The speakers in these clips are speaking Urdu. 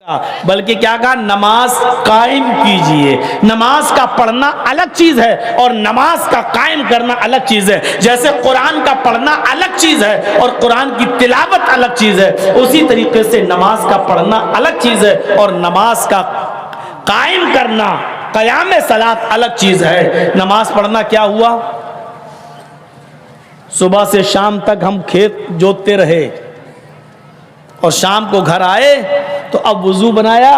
بلکہ کیا کہا؟ نماز قائم کیجئے۔ نماز کا پڑھنا الگ چیز ہے اور نماز کا قائم کرنا الگ چیز ہے۔ جیسے قرآن کا پڑھنا الگ چیز ہے اور قرآن کی تلاوت الگ چیز ہے، اسی طریقے سے نماز کا پڑھنا الگ چیز ہے اور نماز کا قائم کرنا، قیام صلاۃ الگ چیز ہے۔ نماز پڑھنا کیا ہوا؟ صبح سے شام تک ہم کھیت جوتتے رہے اور شام کو گھر آئے تو اب وضو بنایا،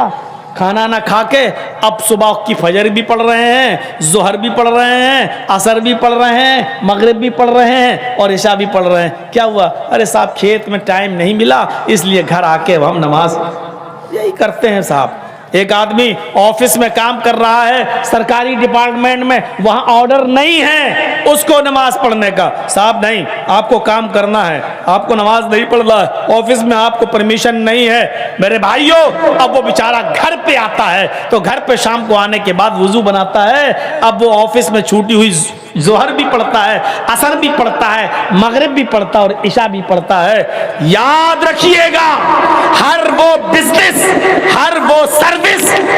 کھانا نہ کھا کے اب صبح کی فجر بھی پڑھ رہے ہیں، ظہر بھی پڑھ رہے ہیں، عصر بھی پڑھ رہے ہیں، مغرب بھی پڑھ رہے ہیں اور عشاء بھی پڑھ رہے ہیں۔ کیا ہوا؟ ارے صاحب کھیت میں ٹائم نہیں ملا، اس لیے گھر آ کے ہم نماز یہی کرتے ہیں صاحب۔ ایک آدمی آفس میں کام کر رہا ہے، سرکاری ڈپارٹمنٹ میں، وہاں آرڈر نہیں ہے اس کو نماز پڑھنے کا۔ صاحب نہیں، آپ کو کام کرنا ہے، آپ کو نماز نہیں پڑھنا ہے، آفس میں آپ کو پرمیشن نہیں ہے۔ میرے بھائیوں، اب وہ بیچارہ گھر پہ آتا ہے تو گھر پہ شام کو آنے کے بعد وضو بناتا ہے، اب وہ آفس میں چھوٹی ہوئی ظہر بھی پڑھتا ہے، عصر بھی پڑھتا ہے، مغرب بھی پڑھتا ہے اور عشاء بھی پڑھتا ہے۔ یاد رکھیے گا، ہر وہ بزنس، ہر وہ سروس،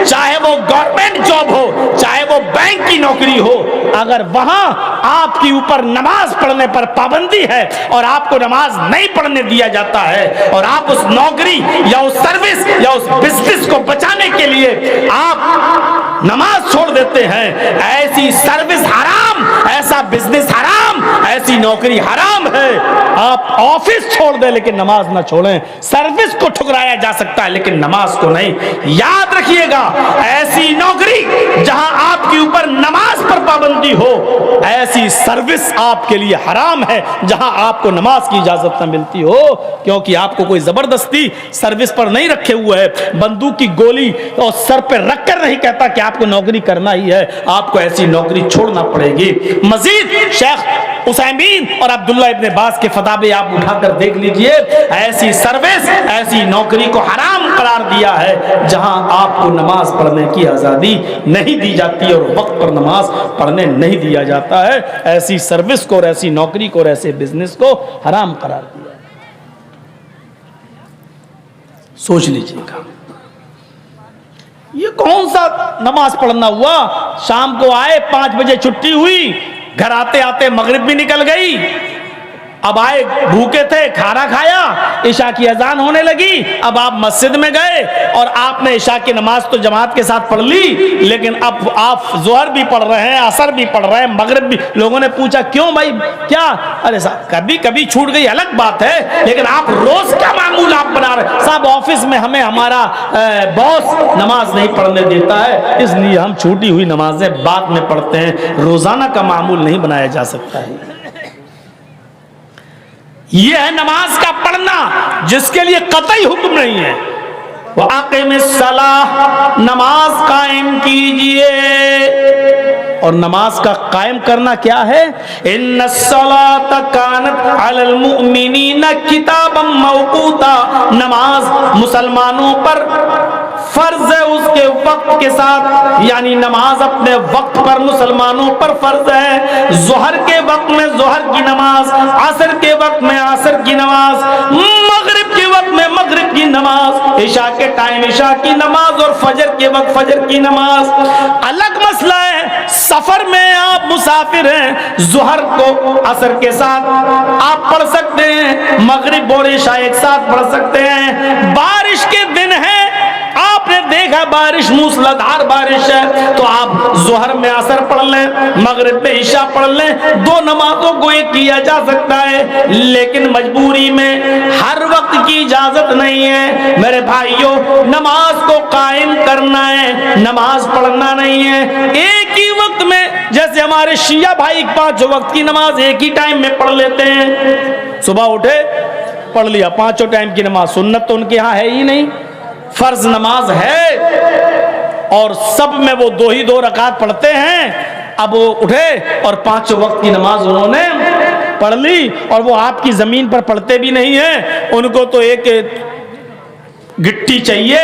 چاہے وہ گورنمنٹ جاب ہو، چاہے وہ بینک کی نوکری ہو، اگر وہاں آپ کے اوپر نماز پڑھنے پر پابندی ہے اور آپ کو نماز نہیں پڑھنے دیا جاتا ہے اور آپ اس نوکری یا اس سروس یا اس بزنس کو بچانے کے لیے آپ نماز چھوڑ دیتے ہیں، ایسی سروس حرام، ایسا بزنس حرام، ایسی نوکری حرام ہے۔ آپ آفس چھوڑ دیں لیکن نماز نہ چھوڑیں۔ سروس کو ٹھکرایا جا سکتا ہے لیکن نماز کو نہیں۔ یاد رکھیے گا، ایسی نوکری جہاں آپ کے اوپر نماز پر پابندی ہو، ایسی سروس آپ کے لیے حرام ہے جہاں آپ کو نماز کی اجازت نہ ملتی ہو، کیونکہ آپ کو کوئی زبردستی سروس پر نہیں رکھے ہوئے ہے، بندوق کی گولی اور سر پہ رکھ کر نہیں کہتا کہ آپ کو نوکری کرنا ہی ہے، آپ کو ایسی نوکری چھوڑنا پڑے گی۔ مزید شیخ عثیمین اور عبداللہ ابن باز کے فتاوے آپ اٹھا کر دیکھ لیجئے، ایسی سروس، ایسی نوکری کو حرام قرار دیا ہے جہاں آپ کو نماز پڑھنے کی آزادی نہیں دی جاتی اور وقت پر نماز پڑھنے نہیں دیا جاتا ہے۔ ایسی سروس کو اور ایسی نوکری کو اور ایسے بزنس کو حرام قرار دیا ہے۔ سوچ لیجئے گا، یہ کون سا نماز پڑھنا ہوا؟ شام کو آئے، 5 بجے چھٹی ہوئی، گھر آتے آتے مغرب بھی نکل گئی، اب آئے بھوکے تھے، کھانا کھایا، عشاء کی اذان ہونے لگی، اب آپ مسجد میں گئے اور آپ نے عشاء کی نماز تو جماعت کے ساتھ پڑھ لی، لیکن اب آپ ظہر بھی پڑھ رہے ہیں، عصر بھی پڑھ رہے ہیں، مغرب بھی۔ لوگوں نے پوچھا کیوں بھائی کیا؟ ارے صاحب کبھی کبھی چھوٹ گئی الگ بات ہے، لیکن آپ روز کا معمول آپ بنا رہے ہیں۔ صاحب آفس میں ہمیں ہمارا باس نماز نہیں پڑھنے دیتا ہے، اس لیے ہم چھوٹی ہوئی نمازیں بعد میں پڑھتے ہیں، روزانہ کا معمول نہیں بنایا جا سکتا ہے۔ یہ ہے نماز کا پڑھنا جس کے لیے قطعی حکم نہیں ہے۔ وَأَقِمِ الصَّلَاةَ، نماز قائم کیجئے۔ اور نماز کا قائم کرنا کیا ہے؟ إِنَّ الصَّلَاةَ كَانَتْ عَلَى الْمُؤْمِنِينَ كِتَابًا مَوْقُوتًا، نماز مسلمانوں پر فرض ہے اس کے وقت کے ساتھ، یعنی نماز اپنے وقت پر مسلمانوں پر فرض ہے۔ ظہر کے وقت میں ظہر کی نماز، عصر کے وقت میں عصر کی نماز، مغرب کے وقت میں مغرب کی نماز، عشاء کے ٹائم عشاء کی نماز اور فجر کے وقت فجر کی نماز۔ الگ مسئلہ ہے سفر میں آپ مسافر ہیں، ظہر کو عصر کے ساتھ آپ پڑھ سکتے ہیں، مغرب اور عشاء ایک ساتھ پڑھ سکتے ہیں۔ بارش کے دن ہے، آپ نے دیکھا بارش موسلادھار بارش ہے تو آپ ظہر میں عصر پڑھ لیں، مغرب میں عشاء پڑھ لیں، دو نمازوں کو ایک کیا جا سکتا ہے، لیکن مجبوری میں ہر وقت کی اجازت نہیں ہے۔ میرے بھائیوں، نماز کو قائم کرنا ہے، نماز پڑھنا نہیں ہے ایک ہی وقت میں۔ جیسے ہمارے شیعہ بھائی 5 وقت کی نماز ایک ہی ٹائم میں پڑھ لیتے ہیں، صبح اٹھے پڑھ لیا 5 ٹائم کی نماز۔ سنت تو ان کے ہاں ہے ہی نہیں، فرض نماز ہے اور سب میں وہ 2 رکعت پڑھتے ہیں۔ اب وہ اٹھے اور 5 وقت کی نماز انہوں نے پڑھ لی، اور وہ آپ کی زمین پر پڑھتے بھی نہیں ہیں، ان کو تو ایک گٹی چاہیے،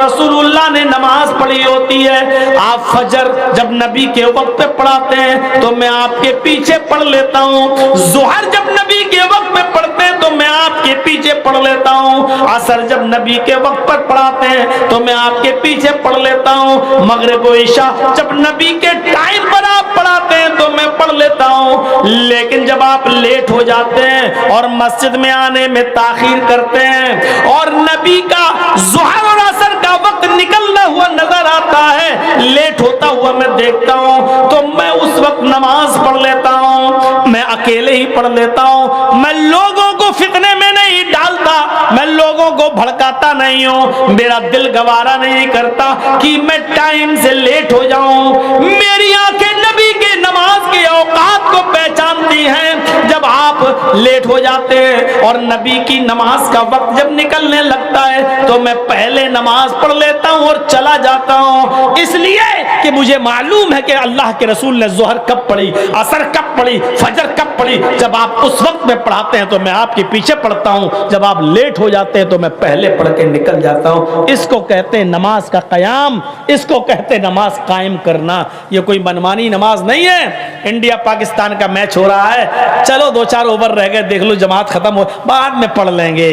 رسول اللہ نے نماز پڑھی ہوتی ہے. آپ فجر جب نبی کے وقت پہ پڑھاتے ہیں تو میں آپ کے پیچھے پڑھ لیتا ہوں. ظہر جب نبی کے وقت میں پڑھتے ہیں تو میں آپ کے پیچھے پڑھ لیتا ہوں. عصر جب نبی کے وقت پر پڑھاتے ہیں تو میں آپ کے پیچھے پڑھ لیتا ہوں. مغرب و عشاء جب نبی کے ٹائم پر آپ پڑھاتے ہیں تو میں پڑھ لیتا ہوں. لیکن جب آپ لیٹ ہو جاتے ہیں اور مسجد میں آنے میں تاخیر کرتے ہیں اور نبی کا ظہر اور عصر کا وقت نکلنا ہوا نظر آتا ہے, لیٹ ہوتا ہوا میں دیکھتا ہوں, تو میں اس وقت نماز پڑھ لیتا ہوں. میں اکیلے ہی پڑھ لیتا ہوں. میں لوگوں کو فتنے میں نہیں ڈالتا, میں لوگوں کو بھڑکاتا نہیں ہوں. میرا دل گوارا نہیں کرتا کہ میں ٹائم سے لیٹ ہو جاؤں. میری آنکھیں نبی کے نماز کے اوقات کو پہچانتی ہیں. جب آپ لیٹ ہو جاتے ہیں اور نبی کی نماز کا وقت جب نکلنے لگتا ہے تو میں پہلے نماز پڑھ لیتا ہوں اور چلا جاتا ہوں, اس لیے کہ مجھے معلوم ہے کہ اللہ کے رسول نے ظہر کب پڑھی, عصر کب پڑھی, فجر کب پڑھی. جب آپ اس وقت میں پڑھاتے ہیں تو میں آپ کے پیچھے پڑھتا ہوں, جب آپ لیٹ ہو جاتے ہیں تو میں پہلے پڑھ کے نکل جاتا ہوں. اس کو کہتے ہیں نماز کا قیام, اس کو کہتے ہیں نماز قائم کرنا. یہ کوئی منمانی نماز نہیں ہے. انڈیا پاکستان کا میچ ہو رہا ہے, چلو 2-4 اوور رہ گئے, دیکھ لو جماعت ختم ہو, بعد میں پڑھ لیں گے,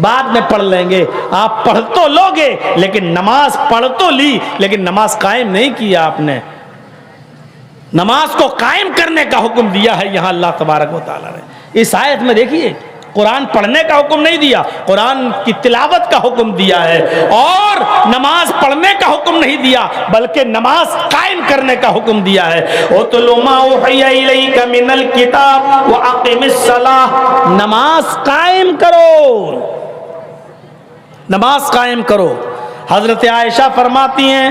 بعد میں پڑھ لیں گے. آپ پڑھ تو لوگے لیکن نماز پڑھ تو لی لیکن نماز قائم نہیں کیا آپ نے. نماز کو قائم کرنے کا حکم دیا ہے یہاں اللہ تبارک و تعالیٰ نے. اس آیت میں دیکھیے قرآن پڑھنے کا حکم نہیں دیا, قرآن کی تلاوت کا حکم دیا ہے, اور نماز پڑھنے کا حکم نہیں دیا بلکہ نماز قائم کرنے کا حکم دیا ہے. اُتْلُ مَا أُوحِيَ إِلَيْكَ مِنَ الْكِتَابِ وَأَقِمِ الصَّلَاةَ. نماز قائم کرو, نماز قائم کرو. حضرت عائشہ فرماتی ہیں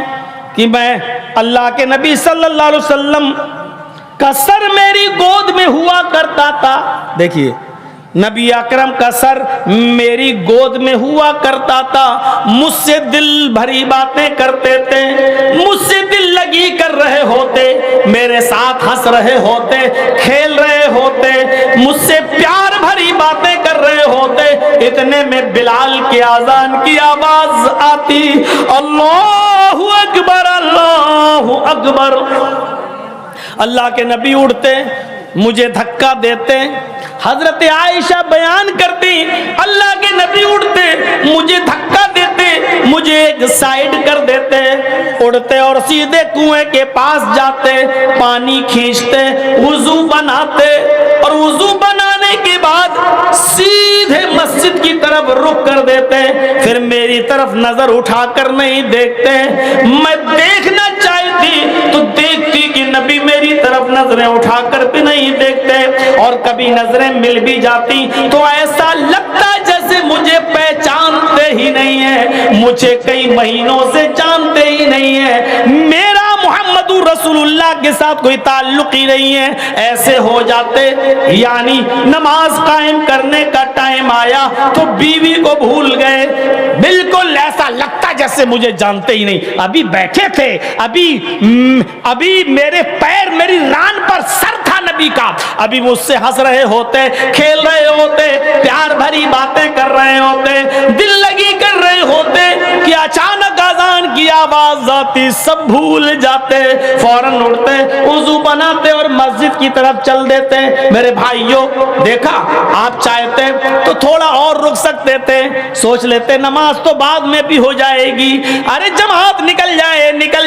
کہ میں اللہ کے نبی صلی اللہ علیہ وسلم کا سر میری گود میں ہوا کرتا تھا. دیکھیے نبی اکرم کا سر میری گود میں ہوا کرتا تھا, مجھ سے دل بھری باتیں کرتے تھے, مجھ سے دل لگی کر رہے ہوتے, میرے ساتھ ہنس رہے ہوتے, کھیل رہے ہوتے, مجھ سے پیار بھری باتیں کر رہے ہوتے. اتنے میں بلال کی اذان کی آواز آتی, اللہ اکبر اللہ اکبر. اللہ کے نبی اڑتے, مجھے دھکا دیتے. حضرت عائشہ بیان کرتی, اللہ کے نبی اڑتے, مجھے دھکا دیتے, مجھے ایک سائیڈ کر دیتے, اڑتے اور سیدھے کنویں کے پاس جاتے, پانی کھینچتے, وضو بناتے, اور وضو بنانے کے بعد سیدھے مسجد کی طرف رخ کر دیتے. پھر میری طرف نظر اٹھا کر نہیں دیکھتے. میں دیکھنا چاہتی تو دیکھتی کہ نبی میری طرف نظریں اٹھا کر بھی نہیں دیکھتے, اور کبھی نظریں مل بھی جاتی تو ایسا لگتا جیسے مجھے پہچانتے ہی نہیں ہیں, مجھے کئی مہینوں سے جانتے ہی نہیں ہیں, میرا محمد رسول اللہ کے ساتھ کوئی تعلق ہی نہیں ہے. ایسے ہو جاتے, یعنی نماز قائم کرنے کا ٹائم آیا تو بیوی کو بھول گئے, بالکل ایسا لگتا جیسے مجھے جانتے ہی نہیں. ابھی بیٹھے تھے, ابھی میرے پیر میری ران پر سر تھا نبی کا, ابھی مجھ سے ہنس رہے ہوتے, کھیل رہے ہوتے, پیار بھری باتیں کر رہے ہوتے, دل لگی کر رہے ہوتے کہ اچانک اذان کی آواز آتی, سب بھول جاتے, فوراً اٹھتے, وضو بناتے اور مسجد کی طرف چل دیتے. میرے بھائیوں دیکھا, آپ چاہتے تو تھوڑا اور رک سکتے تھے, سوچ لیتے نماز تو بعد میں بھی ہو جائے گی, ارے جماعت نکل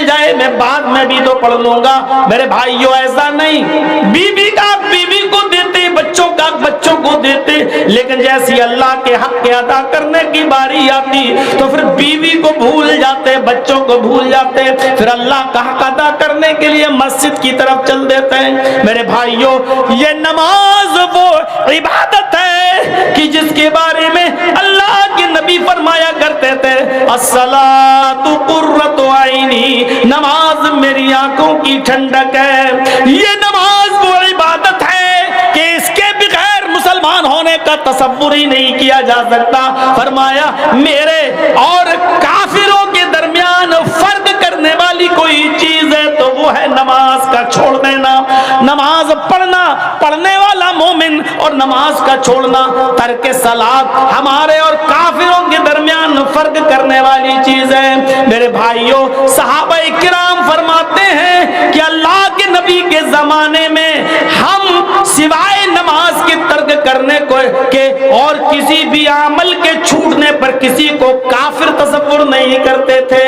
جائے میں بعد میں بھی تو پڑھ لوں گا. میرے بھائیوں ایسا نہیں, بیوی کا بیوی کو دیتے, بچوں کا بچوں کو دیتے, لیکن جیسی اللہ کے حق کے ادا کرنے کی باری آتی تو پھر بیوی کو بھول جاتے, بچوں کو بھول جاتے, پھر اللہ کا حق ادا کرنے کے لیے مسجد کی طرف چل دیتے ہیں. میرے بھائیوں یہ نماز وہ عبادت ہے کہ جس کے بارے میں اللہ کے نبی فرمایا کرتے تھے, الصلاۃ قرۃ عینی, نماز میری آنکھوں کی ٹھنڈک ہے. یہ نماز وہ عبادت ہے کہ اس کے بغیر مسلمان ہونے کا تصور ہی نہیں کیا جا سکتا. فرمایا میرے اور کافروں کے درمیان فرق کرنے والی کوئی چیز ہے تو وہ ہے نماز کا چھوڑ دینا. نماز پڑھنا, پڑھنے والا مومن اور نماز کا چھوڑنا، ترک صلاۃ ہمارے اور کافروں کے درمیان فرق کرنے والی چیز ہے۔ میرے بھائیوں، صحابہ کرام فرماتے ہیں کہ اللہ کے نبی کے زمانے میں ہم سوائے نماز کے ترک کرنے کو کہ اور کسی بھی عمل کے چھوٹنے پر کسی کو کافر تصور نہیں کرتے تھے،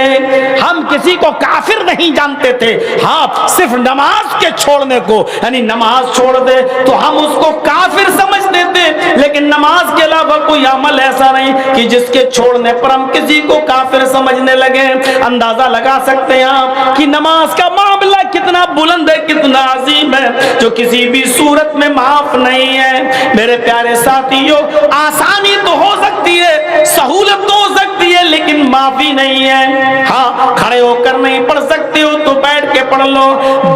ہم کسی کو کافر نہیں جانتے تھے۔ ہاں، صرف نماز کے چھوڑنے کو، یعنی نماز چھوڑ دے تو ہم اس کو کافر سمجھتے تھے، لیکن نماز کے علاوہ کوئی عمل ایسا نہیں کہ جس کے چھوڑنے پر ہم کسی کو کافر سمجھنے لگے۔ اندازہ لگا سکتے ہیں آپ کہ نماز کا معاملہ کتنا بلند ہے، کتنا عظیم ہے، جو کسی بھی صورت میں معاف نہیں ہے۔ میرے پیارے ساتھیوں، آسانی تو ہو سکتی ہے، سہولت تو ہو سکتی ہے، لیکن معافی نہیں ہے۔ ہاں، کھڑے ہو کر نہیں پڑھ سکتے ہو تو بیٹھ کے پڑھ لو،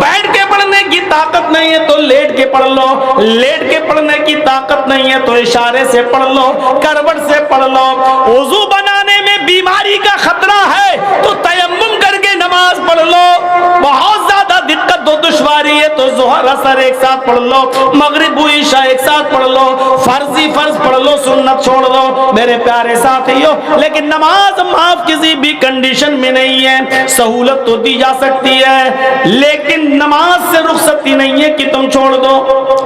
بیٹھ کے پڑھنے کی طاقت نہیں ہے تو لیٹ کے پڑھ لو، لیٹ کے پڑھنے کی طاقت نہیں ہے تو اشارے سے پڑھ لو، کروٹ سے پڑھ لو۔ وضو بنانے میں بیماری کا خطرہ ہے تو تیمم کر کے نماز پڑھ لو۔ بہت زیادہ دقت و دشواری ہے تو ظہر اثر ایک ساتھ پڑھ لو، مغرب و عشاء ایک ساتھ پڑھ لو، فرضی فرض پڑھ لو، سنت چھوڑ دو میرے پیارے ساتھیوں۔ لیکن نماز معاف کسی بھی کنڈیشن میں نہیں ہے۔ سہولت تو دی جا سکتی ہے لیکن نماز سے رخصتی نہیں ہے کہ تم چھوڑ دو۔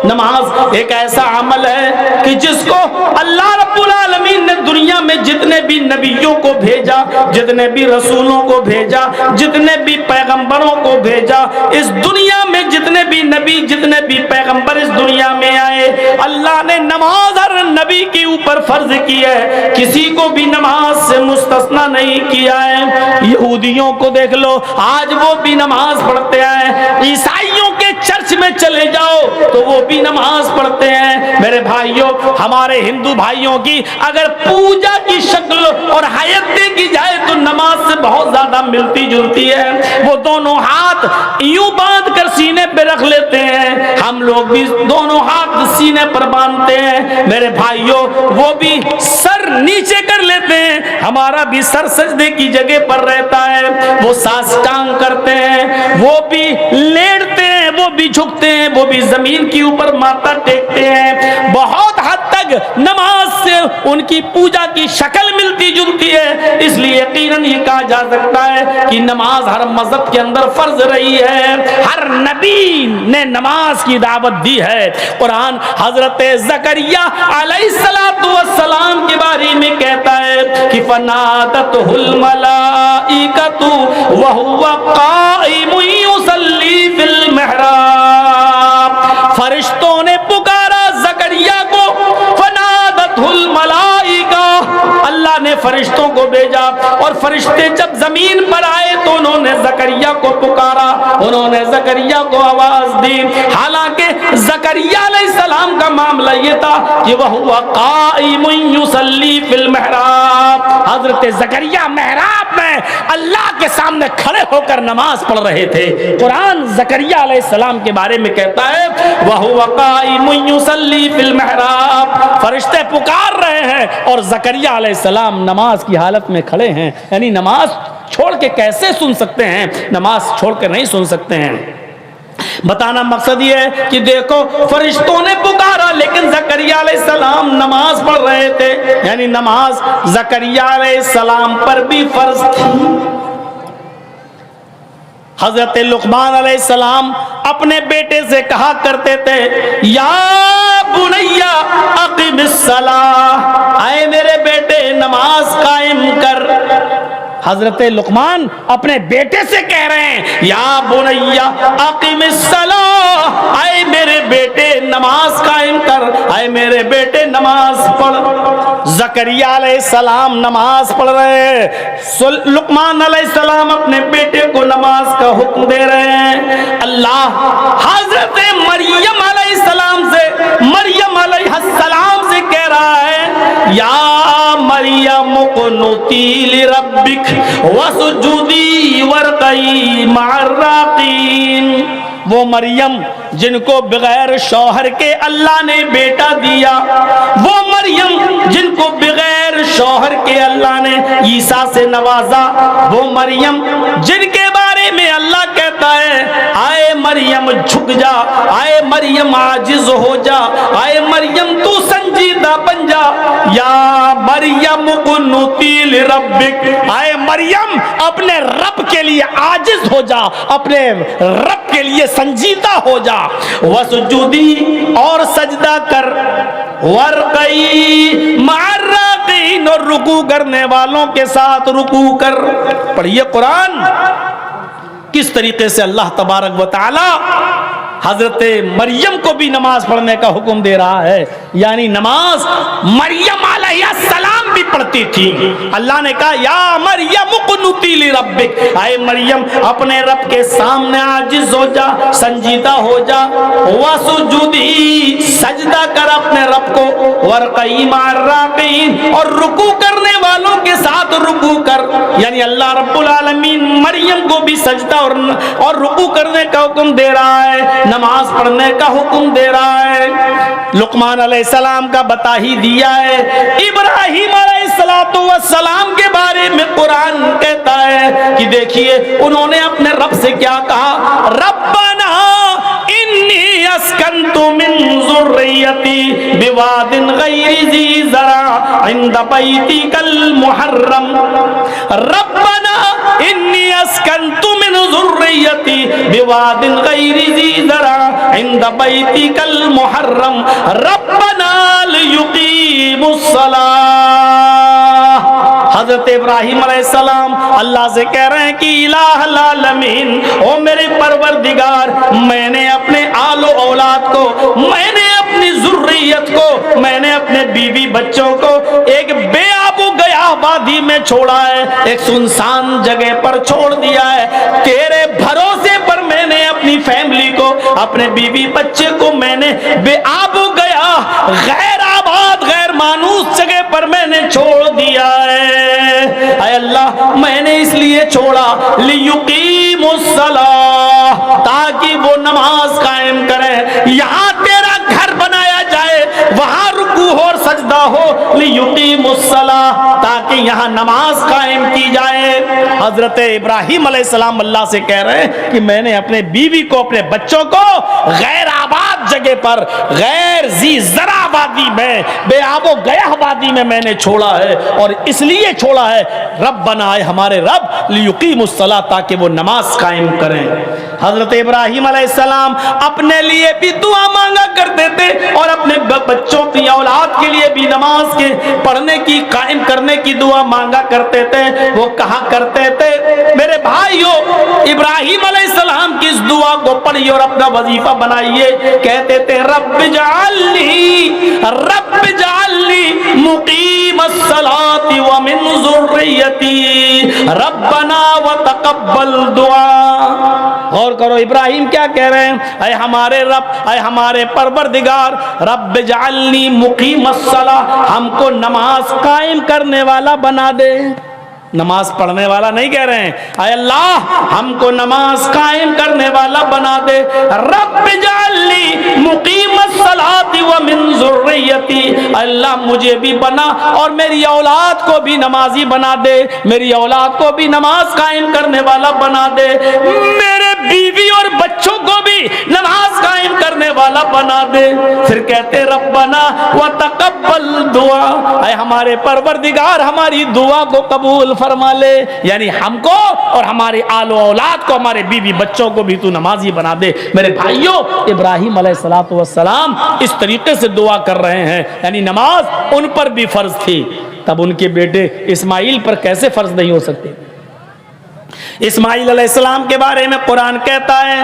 نماز ایک ایسا عمل ہے کہ جس کو اللہ رب العالمین نے دنیا میں جتنے بھی نبیوں کو بھیجا، جتنے بھی رسولوں کو بھیجا، جتنے بھی پیغمبروں کو بھیجا، اس دنیا میں جتنے بھی نبی، جتنے بھی پیغمبر اس دنیا میں آئے، اللہ نے نماز ہر نبی کے اوپر فرض کی ہے، کسی کو بھی نماز سے مستثنا نہیں کیا ہے۔ یہودیوں کو دیکھ لو، آج وہ بھی نماز پڑھتے ہیں۔ عیسائیوں کے چرچ میں چلے جاؤ تو وہ بھی نماز پڑھتے ہیں۔ میرے بھائیوں، ہمارے ہندو بھائیوں کی اگر پوجا کی شکل اور حیت دیکھی جائے تو نماز سے بہت زیادہ ملتی جلتی ہے۔ وہ دونوں ہاتھ یوں باندھ کر سینے پہ رکھ لیتے ہیں، ہم لوگ بھی دونوں ہاتھ سینے پر باندھتے ہیں۔ میرے بھائیوں، وہ بھی سر نیچے کر لیتے ہیں، ہمارا بھی سر سجدے کی جگہ پر رہتا ہے۔ وہ ساسٹانگ کرتے ہیں، وہ بھی لیٹتے ہیں، وہ بھی جھکتے ہیں، وہ بھی زمین کے اوپر ماتھا ٹیکتے ہیں۔ بہت حد تک نماز سے ان کی پوجا کی شکل ملتی جلتی ہے، اس لیے یقیناً یہ کہا جا سکتا ہے کہ نماز ہر مذہب کے اندر فرض رہی ہے۔ ہر نبی نے نماز کی دعوت دی ہے۔ قرآن حضرت زکریا علیہ السلام کے بارے میں کہتا ہے کہ فنادتہ الملائکۃ وہو قائم یصلی فی المحراب، فرشتوں نے پکارا زکریا کو، فنادتہ الملائکہ، اللہ نے فرشتوں کو بھیجا اور فرشتے جب زمین پر آئے تو انہوں نے زکریا کو پکارا، انہوں نے زکریا کو آواز دی۔ حالانکہ زکریا علیہ السلام کا معاملہ یہ تھا کہ وہ قائم یصلی فی المحراب، حضرت زکریا محراب میں اللہ کے سامنے کھڑے ہو کر نماز پڑھ رہے تھے۔ قرآن زکریا علیہ السلام کے بارے میں کہتا ہے وَهُوَ قَائِمٌ يُصَلِّي فِي الْمِحْرَابِ، فرشتے پکار رہے ہیں اور زکریا علیہ السلام نماز کی حالت میں کھڑے ہیں۔ یعنی نماز چھوڑ کے کیسے سن سکتے ہیں؟ نماز چھوڑ کے نہیں سن سکتے ہیں۔ بتانا مقصد یہ ہے کہ دیکھو، فرشتوں نے پکارا لیکن زکریا علیہ السلام نماز پڑھ رہے تھے، یعنی نماز زکریا علیہ السلام پر بھی فرض تھی۔ حضرت لقمان علیہ السلام اپنے بیٹے سے کہا کرتے تھے یا بنیا اقم الصلاۃ، اے میرے بیٹے نماز قائم کر۔ حضرت لقمان اپنے بیٹے سے کہہ رہے ہیں یا بنیا اقم الصلاۃ، اے میرے بیٹے نماز قائم کر، اے میرے بیٹے نماز پڑھ۔ زکریا علیہ السلام نماز پڑھ رہے ہیں، لقمان علیہ السلام اپنے بیٹے کو نماز کا حکم دے رہے ہیں۔ اللہ حضرت مریم علیہ السلام سے، مریم علیہ السلام سے کہہ رہا ہے یا مریم اقنتی لربک وسجدی وارکعی مع الراکعین، وہ مریم جن کو بغیر شوہر کے اللہ نے بیٹا دیا، وہ مریم جن کو بغیر شوہر کے اللہ نے عیسیٰ سے نوازا، وہ مریم جن کے بارے میں اللہ کہتا ہے اے مریم مریم جھک جا، آئے مریم عاجز ہو جا، آئے مریم تو سنجیدہ بن جا، یا مریم قنوتی لربک، آئے مریم اپنے رب کے لیے عاجز ہو جا، اپنے رب کے لیے سنجیدہ ہو جا، وسجودی اور سجدہ کر، ورقئی مع الراقین اور رکوع کرنے والوں کے ساتھ رکوع کر۔ پڑھیے قرآن کس طریقے سے اللہ تبارک و تعالی حضرت مریم کو بھی نماز پڑھنے کا حکم دے رہا ہے، یعنی نماز مریم علیہ السلام بھی پڑھتی تھی۔ اللہ نے کہا یا مریم قنوتی لربک، اے مریم اپنے رب کے سامنے عاجز ہو جا، سنجیدہ ہو جا، وسجودی سجدہ کر اپنے رب کو، ورقئی مع الراقین اور رکوع کرنے والوں کے ساتھ رکوع کر، یعنی اللہ رب العالمین مریم کو بھی سجدہ اور رکوع کرنے کا حکم دے رہا ہے، نماز پڑھنے کا حکم دے رہا ہے۔ لقمان علیہ السلام کا بتا ہی دیا ہے، ابراہیم علیہ السلام کے بارے میں قرآن کہتا ہے کہ دیکھیے انہوں نے اپنے رب سے کیا کہا، ربنا انی اسکنت من ذریتی بواد غیر ذی زرع عند بیتک المحرم، ربنا انی اسکنت من ذریتی بواد غیر ذی زرع عند بیتک المحرم ربنا لیقیموا الصلاۃ۔ حضرت ابراہیم علیہ السلام اللہ سے کہہ رہے ہیں کہ الہ العالمین، او میرے پروردگار، میں نے اپنے آل و اولاد کو، میں نے اپنی ذریت کو، میں نے اپنے بیوی بچوں کو ایک بے آب و گیا وادی میں چھوڑا ہے، ایک سنسان جگہ پر چھوڑ دیا ہے، تیرے بھروسے پر میں نے اپنی فیملی کو، اپنے بیوی بچے کو میں نے بے آب و گیا غیر آباد غیر مانوس جگہ پر میں نے چھوڑ دیا ہے۔ اے اللہ میں نے اس لیے چھوڑا لیقیموا الصلاۃ، تاکہ وہ نماز قائم کریں، یہاں تیرا گھر بنایا جائے، وہاں رکوع اور سجدہ ہو، لیقیموا الصلاۃ، تاکہ یہاں نماز قائم کی جائے۔ حضرت ابراہیم علیہ السلام اللہ سے کہہ رہے ہیں کہ میں نے اپنے بیوی کو، اپنے بچوں کو غیر آباد جگہ پر، غیر ذی زرع وادی میں، بے آب و گیا وادی میں نے چھوڑا ہے، اور اس لیے چھوڑا ہے ربنا، اے ہمارے رب، لیقیموا الصلاۃ، تاکہ وہ نماز قائم کریں۔ حضرت ابراہیم علیہ السلام اپنے لیے بھی دعا مانگا کرتے تھے اور اپنے بچوں کی اولاد کے لیے بھی نماز کے پڑھنے کی، قائم کرنے کی دعا مانگا کرتے تھے۔ وہ کہا کرتے تھے میرے بھائیو، ابراہیم علیہ السلام کی اس دعا کو پڑھیے اور اپنا وظیفہ بنائیے، کہتے تھے رب اجعلنی مقیم الصلاۃ ومن ذریتی ربنا وتقبل دعا۔ غور کرو ابراہیم کیا کہہ رہے ہیں، اے ہمارے رب، اے ہمارے پروردگار، رب اجعلنی مقیم الصلاۃ، ہم کو نماز قائم کرنے والا بنا دے۔ نماز پڑھنے والا نہیں کہہ رہے ہیں، اے اللہ ہم کو نماز قائم کرنے والا بنا دے، رب اجعلنی مقیم الصلاۃ ومن ذریتی، اللہ مجھے بھی بنا اور میری اولاد کو بھی نمازی بنا دے، میری اولاد کو بھی نماز قائم کرنے والا بنا دے، میرے بیوی اور بچوں کو بھی نماز قائم کرنے والا بنا دے۔ پھر کہتے ربنا وتقبل دعا، اے ہمارے پروردگار ہماری دعا کو قبول فرما لے، یعنی ہم کو اور ہمارے آل و اولاد کو، ہمارے بیوی بچوں کو بھی تو نمازی بنا دے۔ میرے بھائیوں، ابراہیم علیہ السلام اس طریقے سے دعا کر رہے ہیں، یعنی نماز ان پر بھی فرض تھی، تب ان کے بیٹے اسماعیل پر کیسے فرض نہیں ہو سکتے؟ اسماعیل علیہ السلام کے بارے میں قرآن کہتا ہے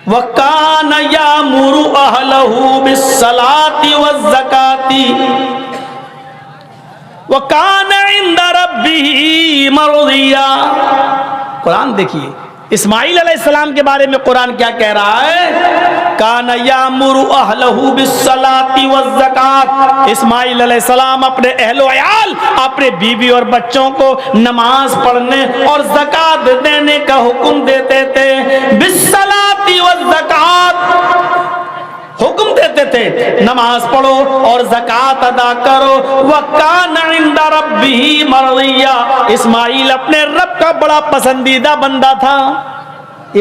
وَكَانَ يَأْمُرُ أَهْلَهُ بِالصَّلَاةِ وَالزَّكَاةِ وَكَانَ عِندَ رَبِّهِ مَرْضِيًّا۔ قرآن دیکھیے اسماعیل علیہ السلام کے بارے میں قرآن کیا کہہ رہا ہے، کان یامر اہلہ بالصلاۃ والزکات، اسماعیل علیہ السلام اپنے اہل و عیال، اپنے بیوی اور بچوں کو نماز پڑھنے اور زکات دینے کا حکم دیتے تھے، بالصلاۃ والزکات، حکم دیتے تھے نماز پڑھو اور زکات ادا کرو، وَكَانَ عِندَ رَبِّهِ مَرْضِيًّا، اسماعیل اپنے رب کا بڑا پسندیدہ بندہ تھا۔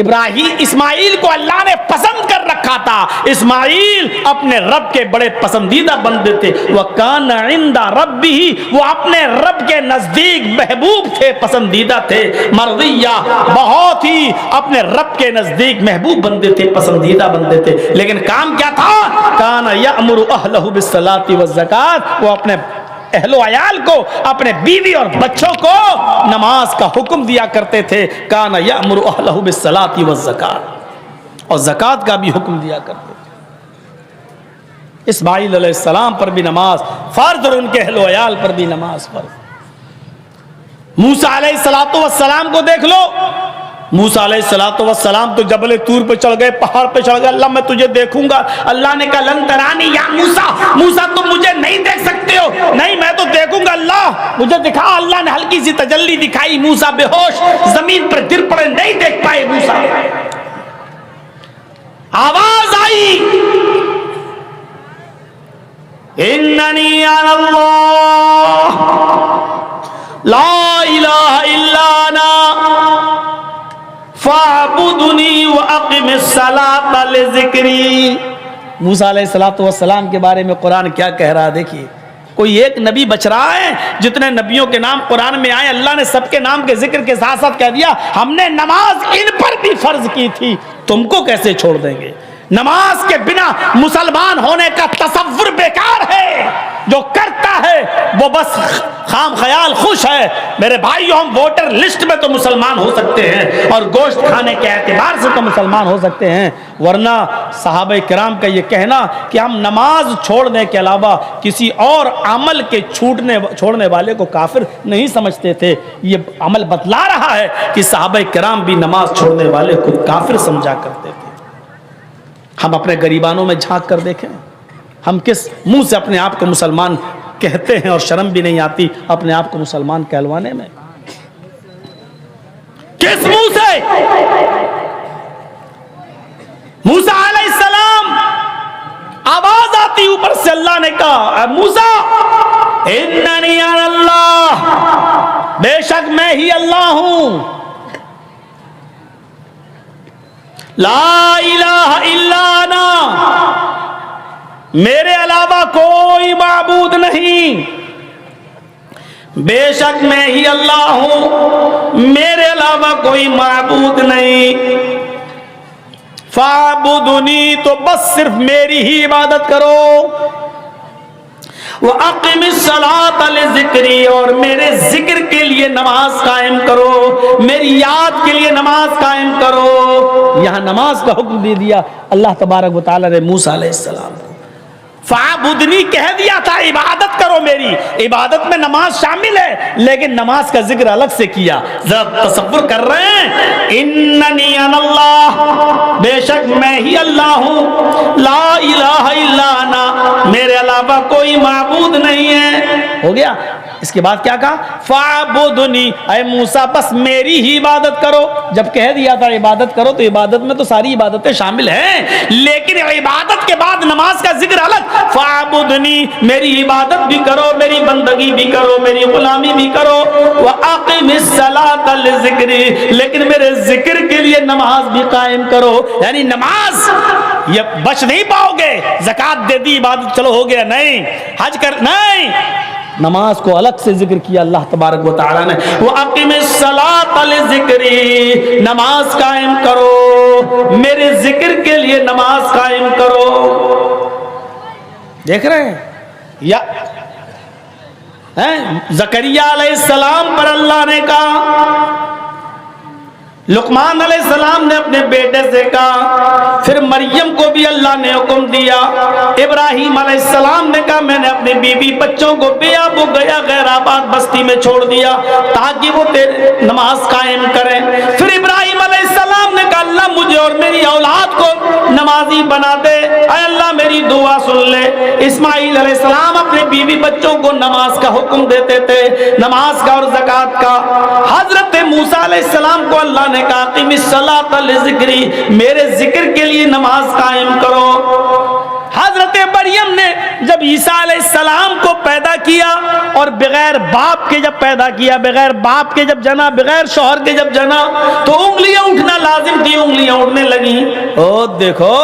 ابراہیم اسماعیل کو اللہ نے پسند کر رکھا تھا. اسماعیل اپنے رب کے بڑے پسندیدہ بندے تھے. وَكَانَ عِنْدَ رَبِّهِ, وہ اپنے رب کے نزدیک محبوب تھے, پسندیدہ تھے. مرضیہ, بہت ہی اپنے رب کے نزدیک محبوب بندے تھے, پسندیدہ بندے تھے. لیکن کام کیا تھا؟ كَانَ يَأْمُرُ أَهْلَهُ بِالصَّلَاةِ وَالزَّكَاةِ, وہ اپنے اہل و عیال کو, اپنے بیوی اور بچوں کو نماز کا حکم دیا کرتے تھے. کان یأمر اہلہ بالصلاۃ والزکاۃ, اور زکوٰۃ کا بھی حکم دیا کرتے تھے. اسماعیل علیہ السلام پر بھی نماز فرض اور ان کے اہل و عیال پر بھی نماز فرض. موسیٰ علیہ السلام کو دیکھ لو. موسیٰ علیہ السلام تو جبل طور پہ چڑھ گئے, پہاڑ پہ چڑھ گئے. اللہ میں تجھے دیکھوں گا. اللہ نے کہا لن ترانی یا موسیٰ, موسیٰ تم مجھے نہیں دیکھ سکتے ہو. نہیں میں تو دیکھوں گا, اللہ مجھے دکھا. اللہ نے ہلکی سی تجلی دکھائی, موسیٰ بے ہوش زمین پر گر پڑے, نہیں دیکھ پائے موسیٰ. آواز آئی اننی انا اللہ لا الہ الا انا فَاعْبُدُنِي وَأَقِمِ الصَّلَاةَ لِذِكْرِي. موسیٰ علیہ السلام کے بارے میں قرآن کیا کہہ رہا ہے دیکھیے. کوئی ایک نبی بچ رہا ہے؟ جتنے نبیوں کے نام قرآن میں آئے اللہ نے سب کے نام کے ذکر کے ساتھ ساتھ کہہ دیا ہم نے نماز ان پر بھی فرض کی تھی, تم کو کیسے چھوڑ دیں گے. نماز کے بنا مسلمان ہونے کا تصور بیکار ہے. جو کرتا ہے وہ بس خام خیال خوش ہے. میرے بھائیو, ہم ووٹر لسٹ میں تو مسلمان ہو سکتے ہیں اور گوشت کھانے کے اعتبار سے تو مسلمان ہو سکتے ہیں, ورنہ صحابہ کرام کا یہ کہنا کہ ہم نماز چھوڑنے کے علاوہ کسی اور عمل کے چھوڑنے والے کو کافر نہیں سمجھتے تھے. یہ عمل بتلا رہا ہے کہ صحابہ کرام بھی نماز چھوڑنے والے کو کافر سمجھا کرتے تھے. ہم اپنے گریبانوں میں جھانک کر دیکھیں, ہم کس منہ سے اپنے آپ کو مسلمان کہتے ہیں اور شرم بھی نہیں آتی اپنے آپ کو مسلمان کہلوانے میں. کس منہ سے؟ موسیٰ علیہ السلام آواز آتی اوپر سے, اللہ نے کہا موسیٰ اننی انا اللہ, بے شک میں ہی اللہ ہوں, لا الہ الا انا, میرے علاوہ کوئی معبود نہیں, بے شک میں ہی اللہ ہوں, میرے علاوہ کوئی معبود نہیں. فاعبدنی, تو بس صرف میری ہی عبادت کرو. وَأَقِمِ الصَّلَاةَ لِذِكْرِي, اور میرے ذکر کے لیے نماز قائم کرو, میری یاد کے لیے نماز قائم کرو. یہاں نماز کا حکم دے دیا اللہ تبارک و تعالی نے موسیٰ علیہ السلام کو. فَعَبُدْنِي کہہ دیا تھا عبادت کرو میری, عبادت میں نماز شامل ہے, لیکن نماز کا ذکر الگ سے کیا. ذرا تصور کر رہے ہیں, اننی انا اللہ, بے شک میں ہی اللہ ہوں, لا الہ الا انا, میرے علاوہ کوئی معبود نہیں ہے. ہو گیا. اس کے بعد کیا کہا؟ فَعَبُدْنِي, اے موسیٰ بس میری ہی عبادت کرو. جب کہہ دیا تھا عبادت کرو تو عبادت میں تو ساری عبادتیں شامل ہیں, لیکن عبادت کے بعد نماز کا ذکر الگ. فَعَبُدْنِي, میری عبادت بھی کرو, میری بندگی بھی کرو, میری غلامی بھی کرو. وَأَقِمِ الصَّلَاةَ لِذِكْرِي, لیکن میرے ذکر کے لیے نماز بھی قائم کرو. یعنی نماز یہ بچ نہیں پاؤ گے. زکوٰۃ دے دی عبادت چلو ہو گیا, نہیں. حج کر, نہیں. نماز کو الگ سے ذکر کیا اللہ تبارک و تعالی نے. وَأَقِمِ الصَّلَاةَ لِذِكْرِي, نماز قائم کرو, میرے ذکر کے لیے نماز قائم کرو. دیکھ رہے ہیں یا زکریا علیہ السلام پر اللہ نے کہا, لقمان علیہ السلام نے اپنے بیٹے سے کہا, پھر مریم کو بھی اللہ نے حکم دیا. ابراہیم علیہ السلام نے کہا میں نے اپنے بیوی بچوں کو بے آب و گیا غیر آباد بستی میں چھوڑ دیا تاکہ وہ تیرے نماز قائم کریں. پھر ابراہیم علیہ السلام نے کہا اللہ مجھے اور میری اولاد کو نمازی بنا دے, اے اللہ میری دعا سن لے. اسماعیل علیہ السلام اپنے بیوی بچوں کو نماز کا حکم دیتے تھے, نماز کا اور زکوٰۃ کا. حضرت موسیٰ علیہ السلام کو اللہ نے کہا قِمِ الصَّلَاةَ لِذِكْرِي, میرے ذکر کے لیے نماز قائم کرو. حضرت مریم مریم نے جب عیسیٰ علیہ السلام کو پیدا کیا اور بغیر باپ کے جب پیدا کیا، بغیر باپ کے جب جنا، بغیر شوہر کے جب جنا، تو انگلیاں اٹھنا لازم تھی، انگلیاں اٹھنے لگیں۔ او دیکھو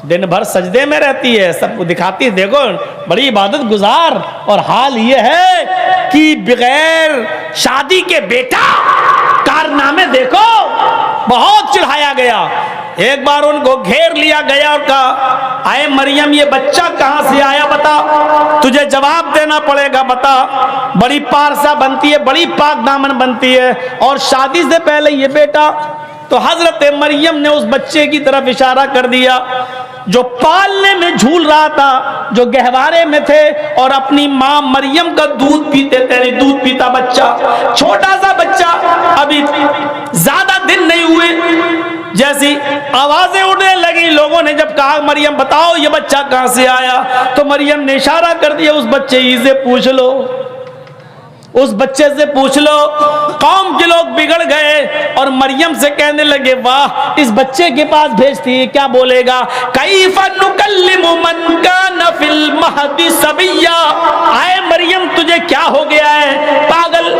دن بھر سجدے میں رہتی ہے، سب کو دکھاتی ہے، دیکھو بڑی عبادت گزار، اور حال یہ ہے کہ بغیر شادی کے بیٹا، کارنامے دیکھو، بہت چڑھایا گیا۔ ایک بار ان کو گھیر لیا گیا اور کہا اے مریم یہ بچہ کہاں سے آیا بتا، تجھے جواب دینا پڑے گا، بتا۔ بڑی پارسا بنتی ہے، بڑی پاک دامن بنتی ہے، اور شادی سے پہلے یہ بیٹا۔ تو حضرت مریم نے اس بچے کی طرف اشارہ کر دیا جو پالنے میں جھول رہا تھا، جو گہوارے میں تھے اور اپنی ماں مریم کا دودھ پیتے تھے، دودھ پیتا بچہ، چھوٹا سا بچہ، ابھی زیادہ دن نہیں ہوئے، جیسی آوازیں اڑنے لگی، لوگوں نے جب کہا مریم بتاؤ یہ بچہ کہاں سے آیا، تو مریم نے اشارہ کر دیا اس بچے ہی سے پوچھ لو، اس بچے سے پوچھ لو۔ قوم کے لوگ بگڑ گئے اور مریم سے کہنے لگے واہ اس بچے کے پاس بھیجتی ہے، کیا بولے گا؟ کیف نکلم من کان فی المہد صبیا، اے مریم تجھے کیا ہو گیا ہے، پاگل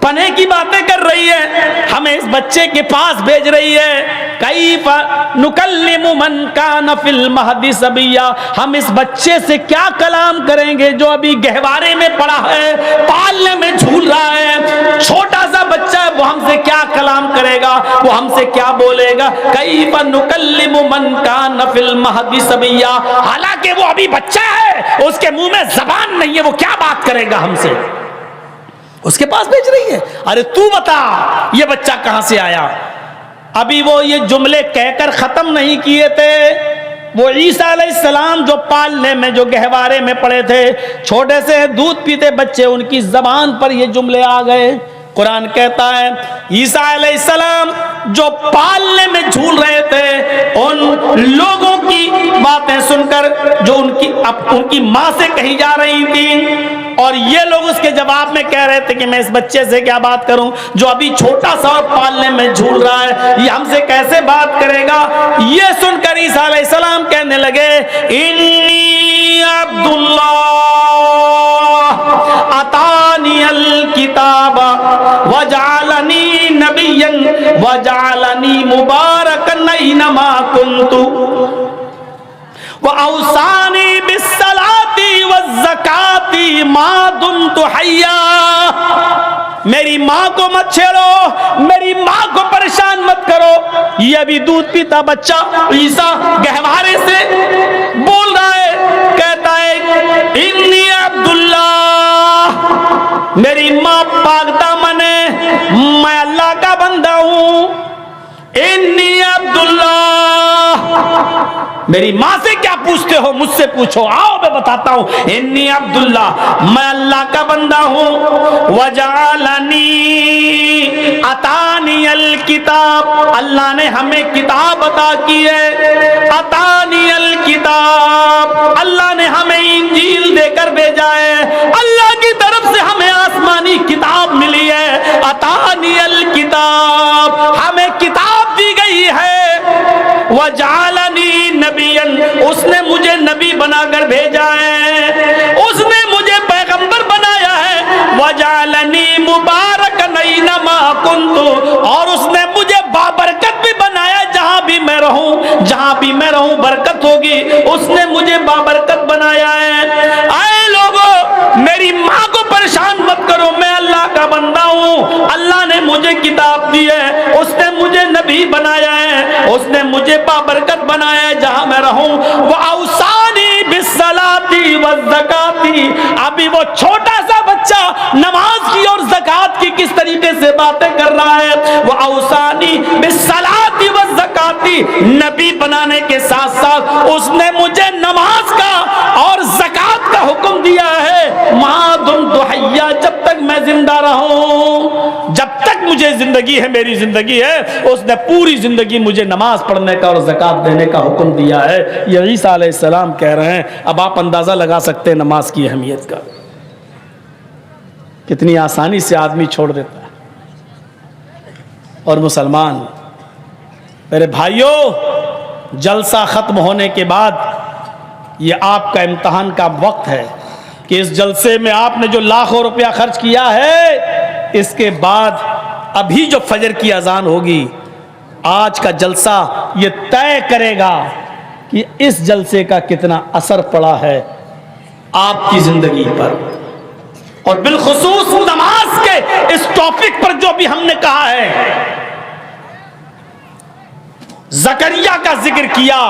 پنے کی باتیں کر رہی ہے، ہمیں اس بچے کے پاس بھیج رہی ہے۔ کیف نکلم من کان فی المہد صبیا، ہم اس بچے سے کیا کلام کریں گے جو ابھی گہوارے میں پڑا ہے، پالنے میں جھول رہا ہے، چھوٹا سا بچہ ہے، وہ ہم سے کیا کلام کرے گا، وہ ہم سے کیا بولے گا؟ کیف نکلم من کان فی المہد صبیا، حالانکہ وہ ابھی بچہ ہے، اس کے منہ میں زبان نہیں ہے، وہ کیا بات کرے گا ہم سے؟ اس کے پاس بھیج رہی ہے، ارے تو بتا یہ بچہ کہاں سے آیا؟ ابھی وہ یہ جملے کہہ کر ختم نہیں کیے تھے، وہ عیسیٰ علیہ السلام جو پالنے میں، جو گہوارے میں پڑے تھے، چھوٹے سے دودھ پیتے بچے، ان کی زبان پر یہ جملے آ گئے۔ قرآن کہتا ہے عیسیٰ علیہ السلام جو پالنے میں جھول رہے تھے، ان لوگوں کی باتیں سن کر جو ان کی ماں سے کہی جا رہی تھی، اور یہ لوگ اس کے جواب میں کہہ رہے تھے کہ میں اس بچے سے کیا بات کروں جو ابھی چھوٹا سا اور پالنے میں جھول رہا ہے، یہ ہم سے کیسے بات کرے گا؟ یہ سن کر عیسیٰ علیہ السلام کہنے لگے انی عبداللہ اتانی الکتاب وجعلنی نبیا وجعلنی مبارکا اینما کنت وَأَوْصَانِي بِالصَّلَاةِ وَالزَّكَاةِ مَا دُمْتُ حَيًّا، میری ماں کو مت چھیڑو، میری ماں کو پریشان مت کرو۔ یہ ابھی دودھ پیتا بچہ عیسیٰ گہوارے سے بول رہا ہے، کہتا ہے انی عبداللہ، میری ماں پاک دامن ہے، میں اللہ کا بندہ ہوں، انی عبداللہ۔ میری ماں سے کیا پوچھتے ہو، مجھ سے پوچھو، آؤ میں بتاتا ہوں۔ انی عبداللہ، میں اللہ کا بندہ ہوں، وجعلنی اتانی الکتاب، اللہ نے ہمیں کتاب عطا کی ہے، اتانی الکتاب، اللہ نے ہمیں انجیل دے کر بھیجا ہے، اللہ کی طرف سے ہمیں آسمانی کتاب ملی ہے، اتانی الکتاب، ہمیں کتاب دی گئی ہے، وجعلنی نبیا، اس نے مجھے نبی بنا کر بھیجا ہے، اس نے مجھے پیغمبر بنایا ہے، وجعلنی مبارکا اینما کنت، اور اس نے مجھے بابرکت بھی بنایا، جہاں بھی میں رہوں، جہاں بھی میں رہوں برکت ہوگی، اس نے مجھے بابرکت بنایا ہے۔ اے لوگو میری ماں کو پریشان مت کرو، میں اللہ کا بندہ ہوں، اللہ نے مجھے کتاب دی ہے، اس نے مجھے نبی بنایا ہے، اس نے مجھے بابرکت بنایا ہے جہاں میں رہوں، وَأَوْصَانِي بِالصَّلَاةِ وَالزَّكَاةِ، ابھی وہ چھوٹا سا بچہ نماز کی اور زکوٰۃ کی کس طریقے سے باتیں کر رہا ہے، وَأَوْصَانِي بِالصَّلَاةِ وَالزَّكَاةِ، نبی بنانے کے ساتھ ساتھ اس نے مجھے نماز کا اور زکوٰۃ کا حکم دیا ہے، مَا دُمْتُ حَيًّا، جب تک میں زندہ رہوں، جب تک مجھے زندگی ہے، میری زندگی ہے، اس نے پوری زندگی مجھے نماز پڑھنے کا اور زکوٰۃ دینے کا حکم دیا ہے۔ یہ عیسیٰ علیہ السلام کہہ رہے ہیں۔ اب آپ اندازہ لگا سکتے ہیں نماز کی اہمیت کا، کتنی آسانی سے آدمی چھوڑ دیتا ہے۔ اور مسلمان میرے بھائیوں، جلسہ ختم ہونے کے بعد یہ آپ کا امتحان کا وقت ہے کہ اس جلسے میں آپ نے جو لاکھوں روپیہ خرچ کیا ہے، اس کے بعد ابھی جو فجر کی اذان ہوگی، آج کا جلسہ یہ طے کرے گا کہ اس جلسے کا کتنا اثر پڑا ہے آپ کی زندگی پر، اور بالخصوص نماز کے اس ٹاپک پر جو بھی ہم نے کہا ہے۔ زکریا کا ذکر کیا،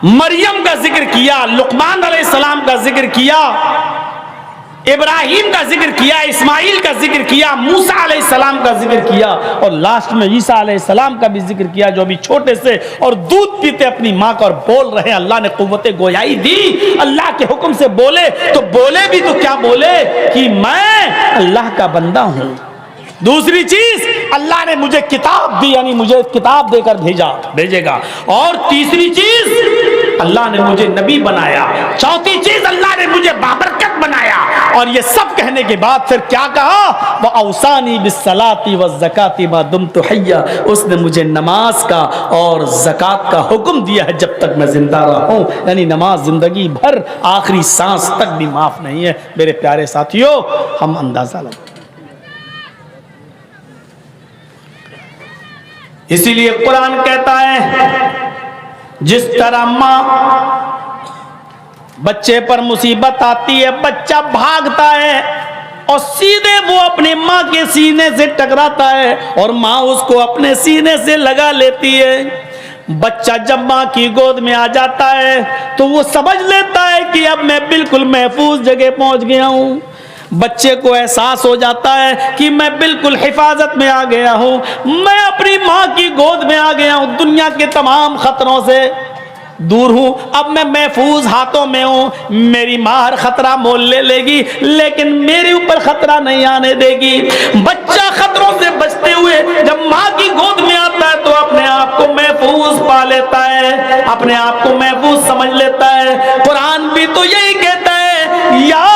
مریم کا ذکر کیا، لقمان علیہ السلام کا ذکر کیا، ابراہیم کا ذکر کیا، اسماعیل کا ذکر کیا، موسیٰ علیہ السلام کا ذکر کیا، اور لاسٹ میں عیسیٰ علیہ السلام کا بھی ذکر کیا، جو بھی چھوٹے سے اور دودھ پیتے اپنی ماں کا اور بول رہے ہیں۔ اللہ نے قوت گویائی دی، اللہ کے حکم سے بولے تو بولے بھی تو کیا بولے کہ میں اللہ کا بندہ ہوں۔ دوسری چیز، اللہ نے مجھے کتاب دی، یعنی مجھے کتاب دے کر بھیجے گا، اور تیسری چیز اللہ نے مجھے نبی بنایا، چوتھی چیز اللہ نے مجھے بابرکت بنایا، اور یہ سب کہنے کے بعد پھر کیا کہا؟ وَأَوْصَانِي بِالصَّلَاةِ وَالزَّكَاةِ مَا دُمْتُ حَيًّا، اس نے مجھے نماز کا اور زکوٰۃ کا حکم دیا ہے جب تک میں زندہ رہا ہوں، یعنی نماز زندگی بھر آخری سانس تک بھی معاف نہیں ہے۔ میرے پیارے ساتھیوں، ہم اندازہ لگائیں، اسی لیے قرآن کہتا ہے جس طرح ماں بچے پر مصیبت آتی ہے، بچہ بھاگتا ہے اور سیدھے وہ اپنی ماں کے سینے سے ٹکراتا ہے اور ماں اس کو اپنے سینے سے لگا لیتی ہے۔ بچہ جب ماں کی گود میں آ جاتا ہے تو وہ سمجھ لیتا ہے کہ اب میں بالکل محفوظ جگہ پہنچ گیا ہوں۔ بچے کو احساس ہو جاتا ہے کہ میں بالکل حفاظت میں آ گیا ہوں، میں اپنی ماں کی گود میں آ گیا ہوں، دنیا کے تمام خطروں سے دور ہوں، اب میں محفوظ ہاتھوں میں ہوں۔ میری ماں ہر خطرہ مول لے گی لیکن میرے اوپر خطرہ نہیں آنے دے گی۔ بچہ خطروں سے بچتے ہوئے جب ماں کی گود میں آتا ہے تو اپنے آپ کو محفوظ پا لیتا ہے، اپنے آپ کو محفوظ سمجھ لیتا ہے۔ قرآن بھی تو یہی کہتا ہے، یا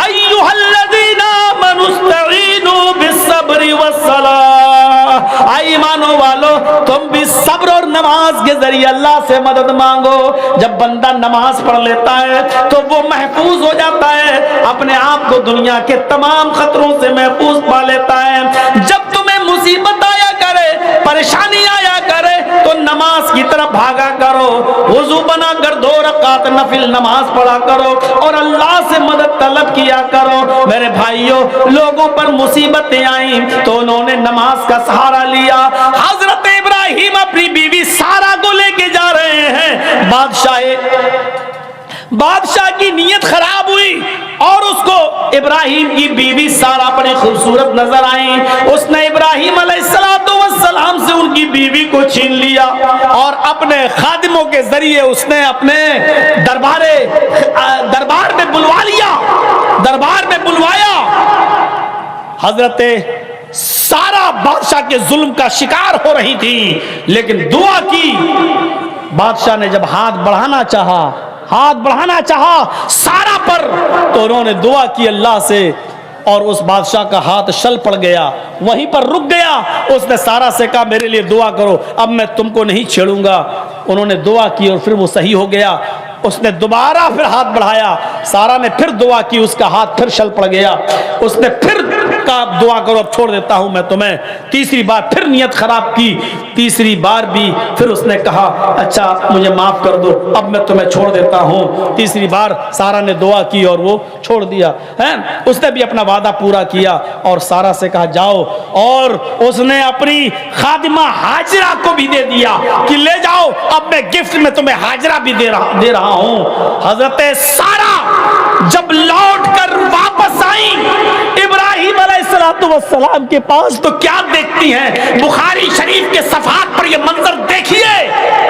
ایھا الذین آمنوا استعینوا بالصبر والصلاۃ، اے ایمانوں والو تم بھی صبر اور نماز کے ذریعے اللہ سے مدد مانگو۔ جب بندہ نماز پڑھ لیتا ہے تو وہ محفوظ ہو جاتا ہے، اپنے آپ کو دنیا کے تمام خطروں سے محفوظ پا لیتا ہے۔ جب تمہیں مصیبت آیا کرے، پریشانی آیا کرے تو نماز کی طرف بھاگا کرو، وضو بنا کر 2 رکعت نفل نماز پڑھا کرو اور اللہ سے مدد طلب کیا کرو۔ میرے بھائیوں، لوگوں پر مصیبتیں آئیں تو انہوں نے نماز کا سہارا لیا۔ حضرت ابراہیم اپنی بیوی سارہ کو لے کے جا رہے ہیں، بادشاہ کی نیت خراب ہوئی اور اس کو ابراہیم کی بیوی سارہ بڑی خوبصورت نظر آئی۔ اس نے ابراہیم علیہ السلام سے ان کی بیوی کو چھین لیا اور اپنے خادموں کے ذریعے اس نے اپنے دربار میں بلوا لیا، دربار میں بلوایا۔ حضرت سارہ بادشاہ کے ظلم کا شکار ہو رہی تھی لیکن دعا کی۔ بادشاہ نے جب ہاتھ بڑھانا چاہا سارہ پر تو انہوں نے دعا کی اللہ سے، اور اس بادشاہ کا ہاتھ شل پڑ گیا، وہیں پر رک گیا۔ اس نے سارہ سے کہا میرے لیے دعا کرو، اب میں تم کو نہیں چھیڑوں گا۔ انہوں نے دعا کی اور پھر وہ صحیح ہو گیا۔ اس نے دوبارہ پھر ہاتھ بڑھایا، سارہ نے پھر دعا کی، اس کا ہاتھ پھر شل پڑ گیا۔ اس نے پھر کہا دعا کرو اب چھوڑ دیتا ہوں میں تمہیں۔ تیسری بار پھر نیت خراب کی، تیسری بار بھی پھر اس نے کہا اچھا مجھے معاف کر دو اب میں تمہیں چھوڑ دیتا ہوں۔ تیسری بار سارہ نے دعا کی اور وہ چھوڑ دیا ہے۔ اس نے بھی اپنا وعدہ پورا کیا اور سارہ سے کہا جاؤ، اور اس نے اپنی خادمہ ہاجرہ کو بھی دے دیا کہ لے جاؤ اب میں گفٹ میں تمہیں ہاجرہ بھی دے رہا ہوں۔ حضرت سارہ جب لوٹ کر واپس آئیں ابراہیم علیہ السلام کے پاس تو کیا دیکھتی ہیں؟ بخاری شریف کے صفحات پر یہ منظر دیکھیے،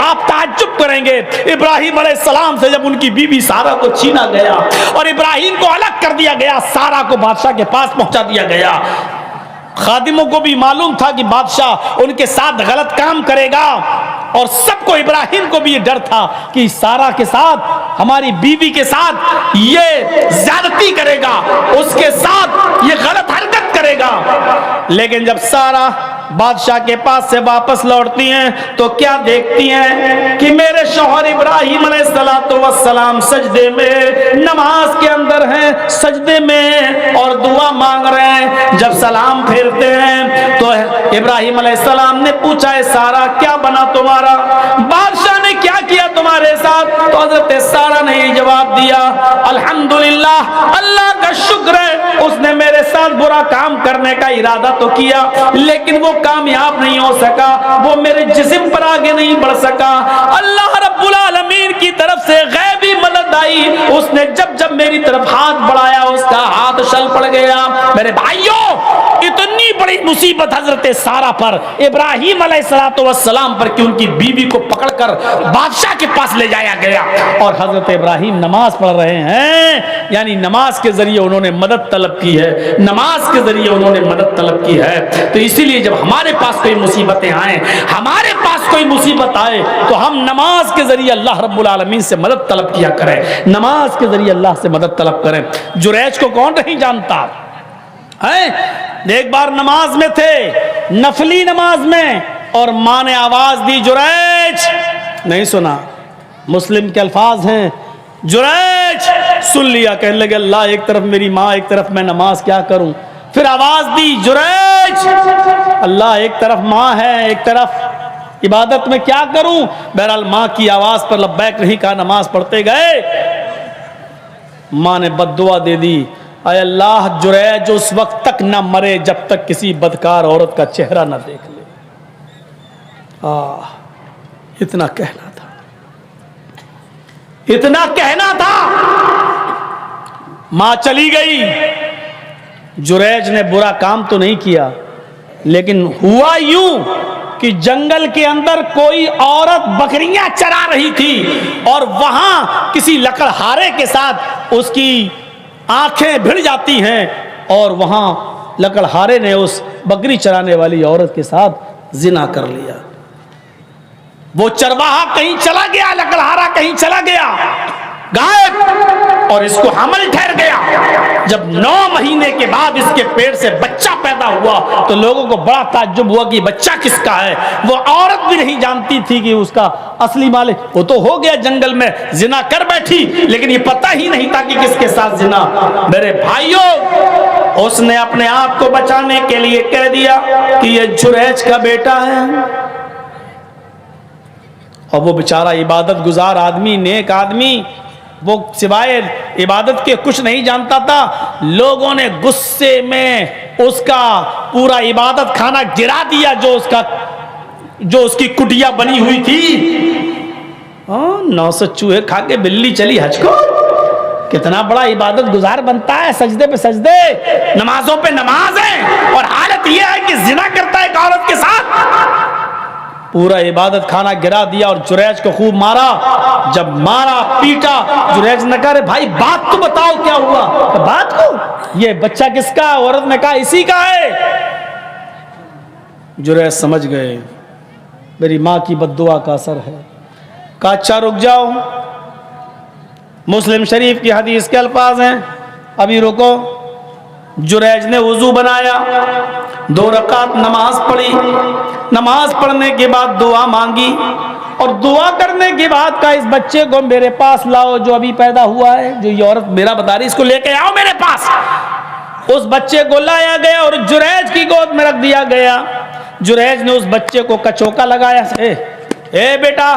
آپ تعجب کریں گے۔ ابراہیم علیہ السلام سے جب ان کی بیوی سارہ کو چھینا گیا اور ابراہیم کو الگ کر دیا گیا، سارہ کو بادشاہ کے پاس پہنچا دیا گیا۔ خادموں کو بھی معلوم تھا کہ بادشاہ ان کے ساتھ غلط کام کرے گا، اور سب کو ابراہیم کو بھی یہ ڈر تھا کہ سارہ کے ساتھ، ہماری بیوی کے ساتھ یہ زیادتی کرے گا، اس کے ساتھ یہ غلط حرکت کرے گا. لیکن جب سارا بادشاہ کے پاس سے واپس لوٹتی ہیں تو کیا دیکھتی ہیں کہ میرے شوہر ابراہیم علیہ السلام سجدے میں, نماز کے اندر ہیں, سجدے میں اور دعا مانگ رہے ہیں. جب سلام پھیرتے ہیں تو ابراہیم علیہ السلام نے پوچھا ہے سارا کیا بنا تمہارا, بادشاہ نے کیا کیا تمہارے ساتھ؟ تو حضرت سارا نے یہ جواب دیا الحمدللہ, اللہ کا شکر ہے, اس نے میرے ساتھ برا کام کرنے کا ارادہ تو کیا لیکن وہ کامیاب نہیں ہو سکا, وہ میرے جسم پر آگے نہیں بڑھ سکا. اللہ رب العالمین کی طرف سے غیبی مدد آئی, اس نے جب جب میری طرف ہاتھ بڑھایا اس کا ہاتھ شل پڑ گیا. میرے بھائیوں, اتنی بڑی مصیبت حضرت سارا پر, ابراہیم علیہ السلام پر کہ ان کی بیوی کو پکڑ کر بادشاہ کے پاس لے جایا گیا اور حضرت ابراہیم نماز پڑھ رہے ہیں. یعنی نماز کے ذریعے انہوں نے مدد طلب کی ہے, نماز کے ذریعے انہوں نے مدد طلب کی ہے. تو اسی لیے جب ہمارے پاس کوئی مصیبتیں آئیں, ہمارے پاس کوئی مصیبت آئے تو ہم نماز کے ذریعے اللہ رب العالمین سے مدد طلب کیا کریں, نماز کے ذریعے اللہ سے مدد طلب کریں. جریج کو کون نہیں جانتا ہے؟ ایک بار نماز میں تھے, نفلی نماز میں, اور ماں نے آواز دی جریج, نہیں سنا, مسلم کے الفاظ ہیں, جریج سن لیا, کہنے لگے اللہ ایک طرف میری ماں ایک طرف میں, نماز کیا کروں؟ پھر آواز دی جریج, اللہ ایک طرف ماں ہے ایک طرف عبادت میں کیا کروں؟ بہرحال ماں کی آواز پر لبیک نہیں کہا, نماز پڑھتے گئے. ماں نے بد دعا دے دی, اے اللہ جریج اس وقت تک نہ مرے جب تک کسی بدکار عورت کا چہرہ نہ دیکھ لے. اتنا کہنا تھا, اتنا کہنا تھا. ماں چلی گئی. جریج نے برا کام تو نہیں کیا, لیکن ہوا یوں کہ جنگل کے اندر کوئی عورت بکریاں چرا رہی تھی اور وہاں کسی لکڑہارے کے ساتھ اس کی آنکھیں بھڑ جاتی ہیں, اور وہاں لکڑہارے نے اس بکری چرانے والی عورت کے ساتھ زنا کر لیا. وہ چرواہا کہیں چلا گیا, لکڑہارا کہیں چلا گیا غائب, اور اس کو حمل ٹھہر گیا. جب 9 مہینے کے بعد اس کے پیٹ سے بچہ پیدا ہوا تو لوگوں کو بڑا تعجب ہوا کہ بچہ کس کا ہے. وہ عورت بھی نہیں جانتی تھی کہ اس کا اصلی مالک, وہ تو ہو گیا جنگل میں زنا کر بیٹھی, لیکن یہ پتہ ہی نہیں تھا کہ کس کے ساتھ زنا. میرے بھائیوں, اس نے اپنے آپ کو بچانے کے لیے کہہ دیا کہ یہ جریج کا بیٹا ہے. اور وہ بیچارہ عبادت گزار آدمی, نیک آدمی, وہ سوائے عبادت کے کچھ نہیں جانتا تھا. لوگوں نے غصے میں اس کا پورا عبادت خانہ گرا دیا جو اس کی کٹیا بنی ہوئی تھی. 900 چوہے کھا کے بلی چلی حج کو. کتنا بڑا عبادت گزار بنتا ہے, سجدے پہ سجدے, نمازوں پہ نمازیں, اور حالت یہ ہے کہ زنا کرتا ہے ایک عورت کے ساتھ. پورا عبادت خانہ گرا دیا اور جریج کو خوب مارا. جب مارا پیٹا, جریج نے کہا رے بھائی بات تو بتاؤ کیا ہوا؟ بات کو, یہ بچہ کس کا؟ عورت نے کہا اسی کا ہے. جریج سمجھ گئے میری ماں کی بد دعا کا اثر ہے. کہا اچھا رک جاؤ. مسلم شریف کی حدیث کے الفاظ ہیں, ابھی رکو. جریج نے وضو بنایا, 2 رکعت نماز پڑھی, نماز پڑھنے کے بعد دعا مانگی, اور دعا کرنے کے بعد کہا اس بچے کو میرے پاس لاؤ جو ابھی پیدا ہوا ہے, جو یہ عورت میرا بتا رہی, اس کو لے کے آؤ میرے پاس. اس بچے کو لایا گیا اور جریج کی گود میں رکھ دیا گیا. جریج نے اس بچے کو کچوکا لگایا, اے بیٹا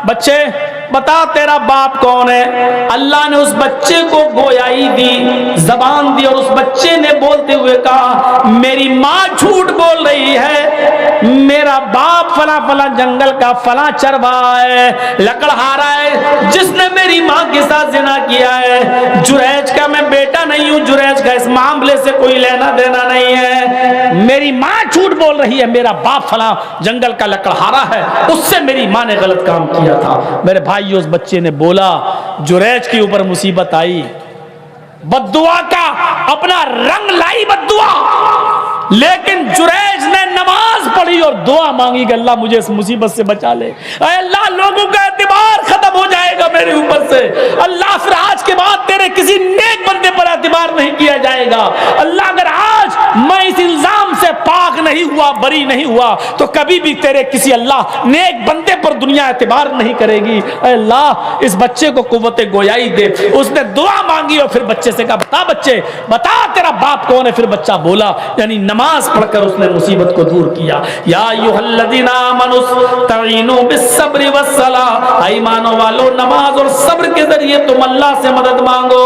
بچے بتا تیرا باپ کون ہے؟ اللہ نے اس بچے کو گویائی دی, زبان دی, اور اس بچے نے بولتے ہوئے کہا میری ماں جھوٹ بول رہی ہے, میرا باپ فلاں فلاں جنگل کا فلاں چرواہا ہے, لکڑہارا ہے, جس نے میری ماں کے ساتھ زنا کیا ہے. جریج کا میں بیٹا نہیں ہوں, جریج کا اس معاملے سے کوئی لینا دینا نہیں ہے. میری ماں جھوٹ بول رہی ہے, میرا باپ فلاں جنگل کا لکڑہارا ہے, اس سے میری ماں نے غلط کام کیا تھا. میرے بھائی اس بچے نے بولا, جریج کے اوپر مصیبت آئی, بد دعا کا اپنا رنگ لائی بد دعا, لیکن جریج نے نماز پڑھی اور دعا مانگی کہ اللہ مجھے اس مصیبت سے بچا لے. اے اللہ لوگوں کا اعتبار ختم ہو جائے گا میرے اوپر سے. اللہ پھر آج کے بعد تیرے کسی نیک بندے پر اعتبار نہیں کیا جائے گا. اللہ اگر آج میں اس الزام سے پاک نہیں ہوا, بری نہیں ہوا, تو کبھی بھی تیرے کسی اللہ نیک بندے پر دنیا اعتبار نہیں کرے گی. اے اللہ اس بچے کو قوت گویائی دے. اس نے دعا مانگی اور پھر بچے سے کہا بتا بچے بتا تیرا باپ کون ہے. پھر بچہ بولا, یعنی نماز پڑھ کر اس نے مصیبت کو دور کیا. یا ایھا الذین آمنوا استعینوا بالصبر والصلاۃ, ایمانوں والو نماز اور صبر کے ذریعے تم اللہ سے مدد مانگو.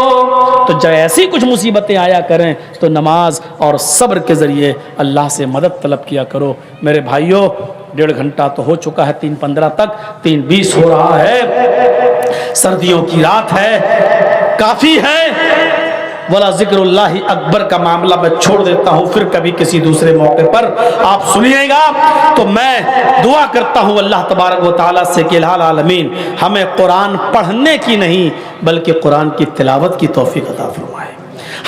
تو جب ایسی کچھ مصیبتیں آیا کریں تو نماز اور صبر کے ذریعے اللہ سے مدد طلب کیا کرو. میرے بھائیوں 1.5 گھنٹہ تو ہو چکا ہے, 3:15 تک 3:20 ہو رہا ہے, سردیوں کی رات ہے, کافی ہے. ولا ذکر اللہ اکبر کا معاملہ میں چھوڑ دیتا ہوں, پھر کبھی کسی دوسرے موقع پر آپ سنیے گا. تو میں دعا کرتا ہوں اللہ تبارک و تعالیٰ سے کہ الہ العالمین ہمیں قرآن پڑھنے کی نہیں بلکہ قرآن کی تلاوت کی توفیق عطا فرمائے.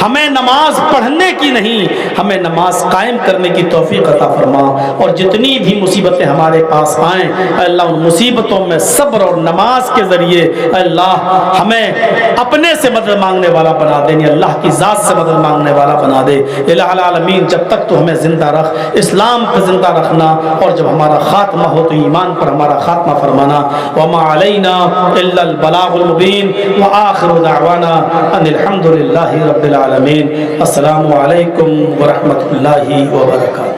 ہمیں نماز پڑھنے کی نہیں, ہمیں نماز قائم کرنے کی توفیق عطا فرما. اور جتنی بھی مصیبتیں ہمارے پاس آئیں اللہ ان مصیبتوں میں صبر اور نماز کے ذریعے اللہ ہمیں اپنے سے مدد مانگنے والا بنا دے, یعنی اللہ کی ذات سے مدد مانگنے والا بنا دے. الہ العالمین جب تک تو ہمیں زندہ رکھ, اسلام پہ زندہ رکھنا, اور جب ہمارا خاتمہ ہو تو ایمان پر ہمارا خاتمہ فرمانا. وما علینا الا البلاغ المبین وآخر دعوانا ان الحمد للہ رب العالمین. السلام علیکم ورحمۃ اللہ وبرکاتہ.